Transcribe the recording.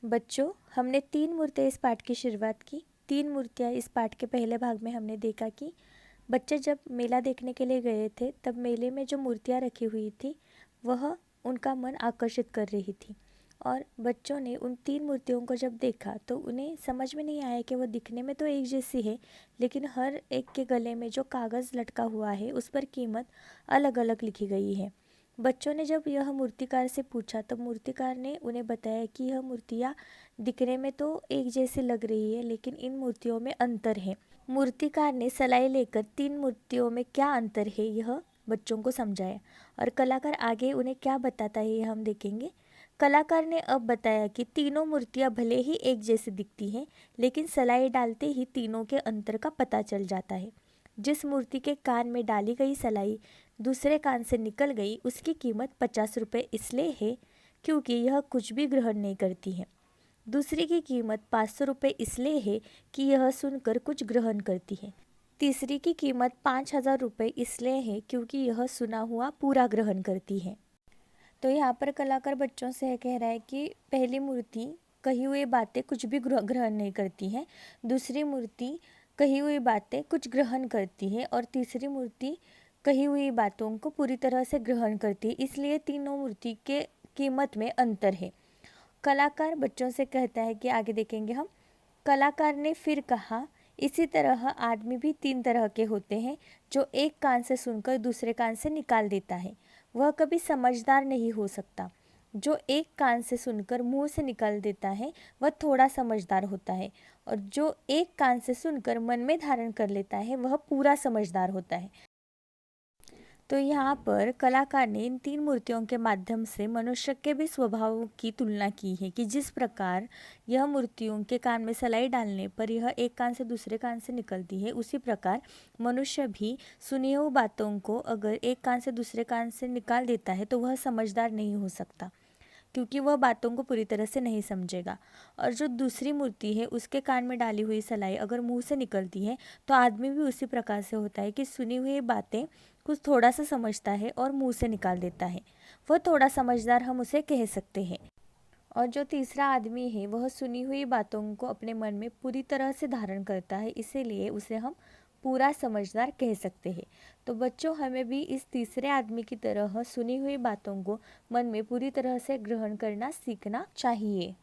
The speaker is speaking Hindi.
बच्चों, हमने 3 मूर्तियाँ इस पाठ की शुरुआत की। 3 मूर्तियाँ इस पाठ के पहले भाग में हमने देखा कि बच्चे जब मेला देखने के लिए गए थे तब मेले में जो मूर्तियाँ रखी हुई थी वह उनका मन आकर्षित कर रही थी और बच्चों ने उन 3 मूर्तियों को जब देखा तो उन्हें समझ में नहीं आया कि वो दिखने में तो एक जैसी है, लेकिन हर एक के गले में जो कागज़ लटका हुआ है उस पर कीमत अलग अलग लिखी गई है। बच्चों ने जब यह मूर्तिकार से पूछा तब मूर्तिकार ने उन्हें बताया कि यह मूर्तियाँ दिखने में तो एक जैसी लग रही है, लेकिन इन मूर्तियों में अंतर है। मूर्तिकार ने सलाई लेकर 3 मूर्तियों में क्या अंतर है यह बच्चों को समझाया और कलाकार आगे उन्हें क्या बताता है यह हम देखेंगे। कलाकार ने अब बताया कि तीनों मूर्तियाँ भले ही एक जैसी दिखती हैं, लेकिन सलाई डालते ही तीनों के अंतर का पता चल जाता है। जिस मूर्ति के कान में डाली गई सलाई दूसरे कान से निकल गई उसकी कीमत 50 रुपये इसलिए है क्योंकि यह कुछ भी ग्रहण नहीं करती है। दूसरी की कीमत 500 रुपये इसलिए है कि यह सुनकर कुछ ग्रहण करती है। तीसरी की कीमत 5000 रुपये इसलिए है क्योंकि यह सुना हुआ पूरा ग्रहण करती है। तो यहाँ पर कलाकार बच्चों से कह रहा है कि पहली मूर्ति कही हुई बातें कुछ भी ग्रहण नहीं करती है, दूसरी मूर्ति कही हुई बातें कुछ ग्रहण करती है और तीसरी मूर्ति कही हुई बातों को पूरी तरह से ग्रहण करती है, इसलिए तीनों मूर्ति के कीमत में अंतर है। कलाकार बच्चों से कहता है कि आगे देखेंगे हम। कलाकार ने फिर कहा, इसी तरह आदमी भी 3 तरह के होते हैं, जो एक कान से सुनकर दूसरे कान से निकाल देता है वह कभी समझदार नहीं हो सकता। जो एक कान से सुनकर मुंह से निकाल देता है वह थोड़ा समझदार होता है और जो एक कान से सुनकर मन में धारण कर लेता है वह पूरा समझदार होता है। तो यहाँ पर कलाकार ने इन 3 मूर्तियों के माध्यम से मनुष्य के भी स्वभाव की तुलना की है कि जिस प्रकार यह मूर्तियों के कान में सलाई डालने पर यह एक कान से दूसरे कान से निकलती है, उसी प्रकार मनुष्य भी सुनी हुई बातों को अगर एक कान से दूसरे कान से निकाल देता है तो वह समझदार नहीं हो सकता, क्योंकि वह बातों को पूरी तरह से नहीं समझेगा। और जो दूसरी मूर्ति है उसके कान में डाली हुई सलाई अगर मुंह से निकलती है तो आदमी भी उसी प्रकार से होता है कि सुनी हुई बातें कुछ थोड़ा सा समझता है और मुंह से निकाल देता है, वह थोड़ा समझदार हम उसे कह सकते हैं। और जो तीसरा आदमी है वह सुनी हुई बातों को अपने मन में पूरी तरह से धारण करता है, इसीलिए उसे हम पूरा समझदार कह सकते हैं। तो बच्चों, हमें भी इस तीसरे आदमी की तरह सुनी हुई बातों को मन में पूरी तरह से ग्रहण करना सीखना चाहिए।